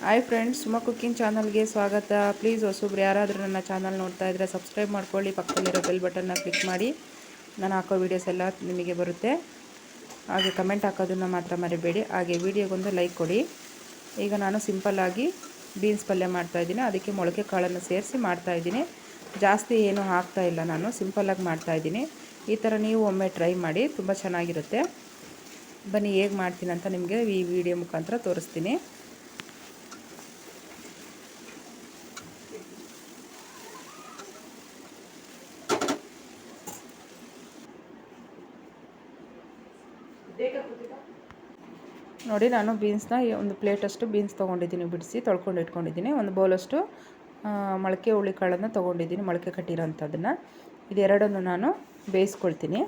Hi friends, Suma cooking ಚಾನಲ್ಗೆ ಸ್ವಾಗತ. Please ಹೊಸಬ್ರು ಯಾರಾದರೂ ನನ್ನ ಚಾನಲ್ ನೋಡ್ತಾ ಇದ್ದರೆ ಸಬ್ಸ್ಕ್ರೈಬ್ ಮಾಡ್ಕೊಳ್ಳಿ, ಪಕ್ಕದಲ್ಲಿರೋ ಬೆಲ್ ಬಟನ್ನ ಕ್ಲಿಕ್ ಮಾಡಿ. ನಾನು ಹಾಕೋ ವೀಡಿಯೋಸ್ ಎಲ್ಲ ನಿಮಗೆ ಬರುತ್ತೆ. ಹಾಗೆ ಕಮೆಂಟ್ ಹಾಕೋದನ್ನು ಮಾತ್ರ ಮರಿಬೇಡಿ. ಹಾಗೆ ವಿಡಿಯೋಗೊಂದು ಲೈಕ್ ಕೊಡಿ. ಈಗ ನಾನು ಸಿಂಪಲ್ಲಾಗಿ ಬೀನ್ಸ್ ಪಲ್ಯ ಮಾಡ್ತಾಯಿದ್ದೀನಿ. ಅದಕ್ಕೆ ಮೊಳಕೆ ಕಾಳನ್ನು ಸೇರಿಸಿ ಮಾಡ್ತಾಯಿದ್ದೀನಿ. ಜಾಸ್ತಿ ಏನೂ ಹಾಕ್ತಾಯಿಲ್ಲ, ನಾನು ಸಿಂಪಲ್ಲಾಗಿ ಮಾಡ್ತಾಯಿದ್ದೀನಿ. ಈ ಥರ ನೀವು ಒಮ್ಮೆ ಟ್ರೈ ಮಾಡಿ, ತುಂಬ ಚೆನ್ನಾಗಿರುತ್ತೆ. ಬನ್ನಿ ಹೇಗೆ ಮಾಡ್ತೀನಿ ಅಂತ ನಿಮಗೆ ಈ ವಿಡಿಯೋ ಮುಖಾಂತರ ತೋರಿಸ್ತೀನಿ. ನೋಡಿ, ನಾನು ಬೀನ್ಸ್ನ ಒಂದು ಪ್ಲೇಟಷ್ಟು ಬೀನ್ಸ್ ತೊಗೊಂಡಿದ್ದೀನಿ, ಬಿಡಿಸಿ ತೊಳ್ಕೊಂಡು ಇಟ್ಕೊಂಡಿದ್ದೀನಿ. ಒಂದು ಬೌಲಷ್ಟು ಮೊಳಕೆ ಹುಳಿಕಾಳನ್ನು ತೊಗೊಂಡಿದ್ದೀನಿ, ಮೊಳಕೆ ಕಟ್ಟಿರೋಂಥದ್ದನ್ನು. ಇದೆರಡನ್ನು ನಾನು ಬೇಯಿಸ್ಕೊಳ್ತೀನಿ.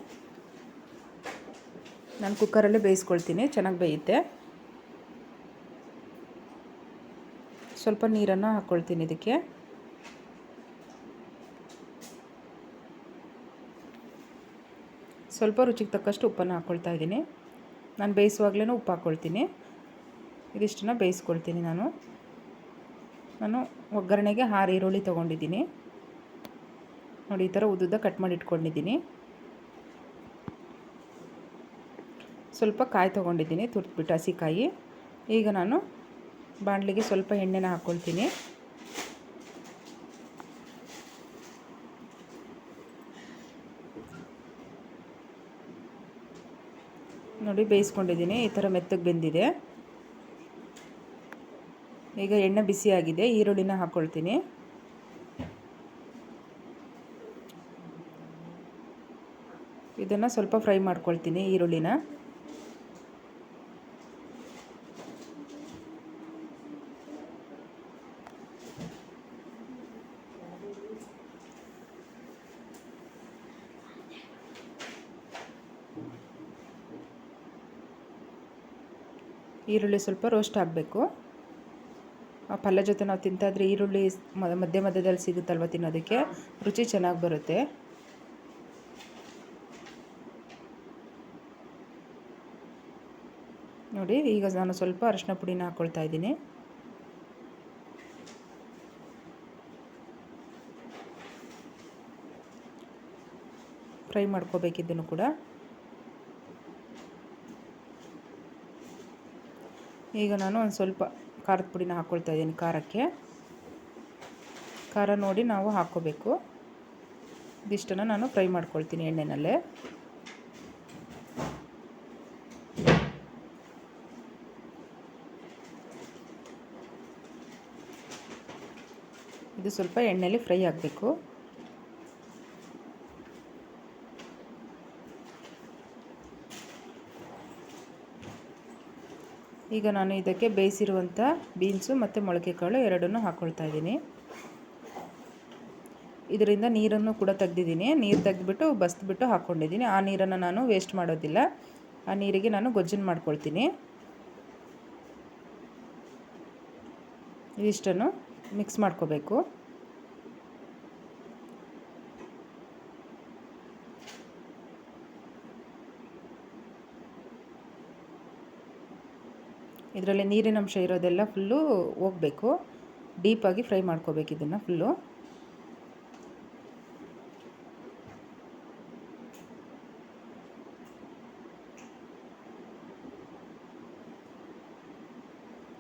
ನಾನು ಕುಕ್ಕರಲ್ಲೇ ಬೇಯಿಸ್ಕೊಳ್ತೀನಿ, ಚೆನ್ನಾಗಿ ಬೇಯುತ್ತೆ. ಸ್ವಲ್ಪ ನೀರನ್ನು ಹಾಕ್ಕೊಳ್ತೀನಿ ಇದಕ್ಕೆ. ಸ್ವಲ್ಪ ರುಚಿಗೆ ತಕ್ಕಷ್ಟು ಉಪ್ಪನ್ನು ಹಾಕ್ಕೊಳ್ತಾ ಇದ್ದೀನಿ. ನಾನು ಬೇಯಿಸುವಾಗಲೇ ಉಪ್ಪು ಹಾಕ್ಕೊಳ್ತೀನಿ. ಇದಿಷ್ಟನ್ನು ಬೇಯಿಸ್ಕೊಳ್ತೀನಿ. ನಾನು ಒಗ್ಗರಣೆಗೆ 6 ಈರುಳ್ಳಿ ತೊಗೊಂಡಿದ್ದೀನಿ. ನೋಡಿ, ಈ ಥರ ಉದ್ದುದ್ದ ಕಟ್ ಮಾಡಿ ಇಟ್ಕೊಂಡಿದ್ದೀನಿ. ಸ್ವಲ್ಪ ಕಾಯಿ ತೊಗೊಂಡಿದ್ದೀನಿ, ತುರಿದ್ಬಿಟ್ಟು ಹಸಿಕಾಯಿ. ಈಗ ನಾನು ಬಾಣಲಿಗೆ ಸ್ವಲ್ಪ ಎಣ್ಣೆನ ಹಾಕ್ಕೊಳ್ತೀನಿ. ನೋಡಿ, ಬೇಯಿಸ್ಕೊಂಡಿದ್ದೀನಿ, ಈ ಥರ ಮೆತ್ತಗೆ ಬೆಂದಿದೆ. ಈಗ ಎಣ್ಣೆ ಬಿಸಿಯಾಗಿದೆ, ಈರುಳ್ಳಿನ ಹಾಕ್ಕೊಳ್ತೀನಿ. ಇದನ್ನು ಸ್ವಲ್ಪ ಫ್ರೈ ಮಾಡ್ಕೊಳ್ತೀನಿ, ಈರುಳ್ಳಿನ. ಈರುಳ್ಳಿ ಸ್ವಲ್ಪ ರೋಸ್ಟ್ ಆಗಬೇಕು. ಆ ಪಲ್ಯ ಜೊತೆ ನಾವು ತಿಂತಾಯಿದ್ರೆ ಈರುಳ್ಳಿ ಮಧ್ಯದಲ್ಲಿ ಸಿಗುತ್ತಲ್ವ, ತಿನ್ನೋದಕ್ಕೆ ರುಚಿ ಚೆನ್ನಾಗಿ ಬರುತ್ತೆ. ನೋಡಿ, ಈಗ ನಾನು ಸ್ವಲ್ಪ ಅರಿಶಿನ ಪುಡಿನ ಹಾಕ್ಕೊಳ್ತಾ ಇದ್ದೀನಿ. ಫ್ರೈ ಮಾಡ್ಕೋಬೇಕಿದ್ದನ್ನು ಕೂಡ. ಈಗ ನಾನು ಒಂದು ಸ್ವಲ್ಪ ಖಾರದ ಪುಡಿನ ಹಾಕ್ಕೊಳ್ತಾ ಇದ್ದೀನಿ. ಖಾರ ನೋಡಿ ನಾವು ಹಾಕ್ಕೋಬೇಕು. ಇದಿಷ್ಟನ್ನು ನಾನು ಫ್ರೈ ಮಾಡ್ಕೊಳ್ತೀನಿ ಎಣ್ಣೆನಲ್ಲೇ. ಇದು ಸ್ವಲ್ಪ ಎಣ್ಣೆಯಲ್ಲಿ ಫ್ರೈ ಆಗಬೇಕು. ಈಗ ನಾನು ಇದಕ್ಕೆ ಬೇಯಿಸಿರುವಂಥ ಬೀನ್ಸು ಮತ್ತು ಮೊಳಕೆ ಕಾಳು ಎರಡನ್ನೂ ಹಾಕ್ಕೊಳ್ತಾ ಇದ್ದೀನಿ. ಇದರಿಂದ ನೀರನ್ನು ಕೂಡ ತೆಗೆದಿದ್ದೀನಿ. ನೀರು ತೆಗೆದುಬಿಟ್ಟು ಬಸ್ದುಬಿಟ್ಟು ಹಾಕ್ಕೊಂಡಿದ್ದೀನಿ. ಆ ನೀರನ್ನು ನಾನು ವೇಸ್ಟ್ ಮಾಡೋದಿಲ್ಲ. ಆ ನೀರಿಗೆ ನಾನು ಗೊಜ್ಜನ್ನು ಮಾಡ್ಕೊಳ್ತೀನಿ. ಇದಿಷ್ಟನ್ನು ಮಿಕ್ಸ್ ಮಾಡ್ಕೋಬೇಕು. ಇದರಲ್ಲಿ ನೀರಿನ ಅಂಶ ಇರೋದೆಲ್ಲ ಫುಲ್ಲು ಹೋಗಬೇಕು. ಡೀಪಾಗಿ ಫ್ರೈ ಮಾಡ್ಕೋಬೇಕು ಇದನ್ನು ಫುಲ್ಲು.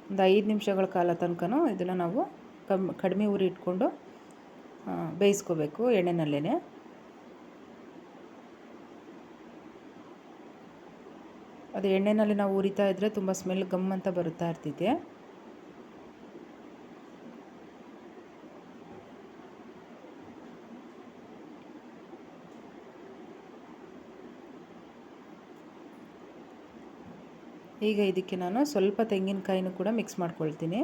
ಒಂದು 5 ನಿಮಿಷಗಳ ಕಾಲ ತನಕ ಇದನ್ನು ನಾವು ಕಡಿಮೆ ಉರಿ ಇಟ್ಕೊಂಡು ಬೇಯಿಸ್ಕೋಬೇಕು ಎಣ್ಣೆನಲ್ಲೇ. ಅದು ಎಣ್ಣೆಯಲ್ಲಿ ನಾವು ಉರಿತಾ ಇದ್ದರೆ ತುಂಬ ಸ್ಮೆಲ್ ಗಮ್ ಅಂತ ಬರುತ್ತಾ ಇರ್ತೈತೆ. ಈಗ ಇದಕ್ಕೆ ನಾನು ಸ್ವಲ್ಪ ತೆಂಗಿನಕಾಯಿನೂ ಕೂಡ ಮಿಕ್ಸ್ ಮಾಡ್ಕೊಳ್ತೀನಿ.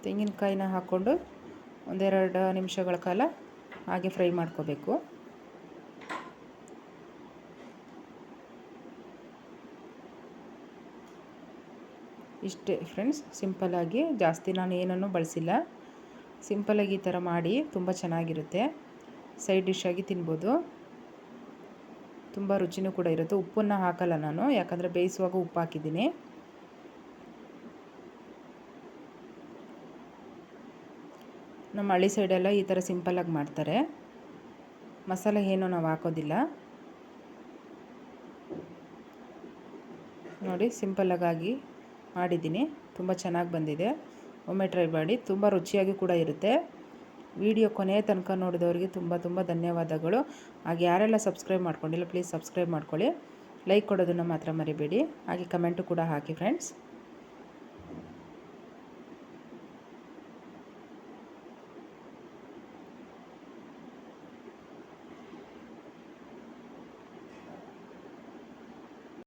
ತೆಂಗಿನಕಾಯಿನ ಹಾಕ್ಕೊಂಡು 1-2 ನಿಮಿಷಗಳ ಕಾಲ ಹಾಗೆ ಫ್ರೈ ಮಾಡ್ಕೋಬೇಕು. ಇಷ್ಟೇ ಫ್ರೆಂಡ್ಸ್, ಸಿಂಪಲ್ಲಾಗಿ. ಜಾಸ್ತಿ ನಾನು ಏನನ್ನು ಬಳಸಿಲ್ಲ. ಸಿಂಪಲಾಗಿ ಈ ಥರ ಮಾಡಿ ತುಂಬ ಚೆನ್ನಾಗಿರುತ್ತೆ. ಸೈಡ್ ಡಿಶ್ ಆಗಿ ತಿನ್ಬೋದು. ತುಂಬ ರುಚಿನೂ ಕೂಡ ಇರುತ್ತೆ. ಉಪ್ಪನ್ನು ಹಾಕಲ್ಲ ನಾನು, ಯಾಕಂದರೆ ಬೇಯಿಸುವಾಗ ಉಪ್ಪು ಹಾಕಿದ್ದೀನಿ. ನಮ್ಮ ಹಳ್ಳಿ ಸೈಡೆಲ್ಲ ಈ ಥರ ಸಿಂಪಲಾಗಿ ಮಾಡ್ತಾರೆ. ಮಸಾಲೆ ಏನೂ ನಾವು ಹಾಕೋದಿಲ್ಲ. ನೋಡಿ ಸಿಂಪಲಾಗಿ ಮಾಡಿದ್ದೀನಿ. ತುಂಬ ಚೆನ್ನಾಗಿ ಬಂದಿದೆ. ಒಮ್ಮೆ ಟ್ರೈ ಮಾಡಿ. ತುಂಬ ರುಚಿಯಾಗಿ ಕೂಡ ಇರುತ್ತೆ. ವಿಡಿಯೋ ಕೊನೆಯ ತನಕ ನೋಡಿದವರಿಗೆ ತುಂಬ ಧನ್ಯವಾದಗಳು. ಹಾಗೆ ಯಾರೆಲ್ಲ ಸಬ್ಸ್ಕ್ರೈಬ್ ಮಾಡ್ಕೊಂಡಿಲ್ಲ ಪ್ಲೀಸ್ ಸಬ್ಸ್ಕ್ರೈಬ್ ಮಾಡ್ಕೊಳ್ಳಿ. ಲೈಕ್ ಕೊಡೋದನ್ನು ಮಾತ್ರ ಮರಿಬೇಡಿ. ಹಾಗೆ ಕಮೆಂಟು ಕೂಡ ಹಾಕಿ ಫ್ರೆಂಡ್ಸ್.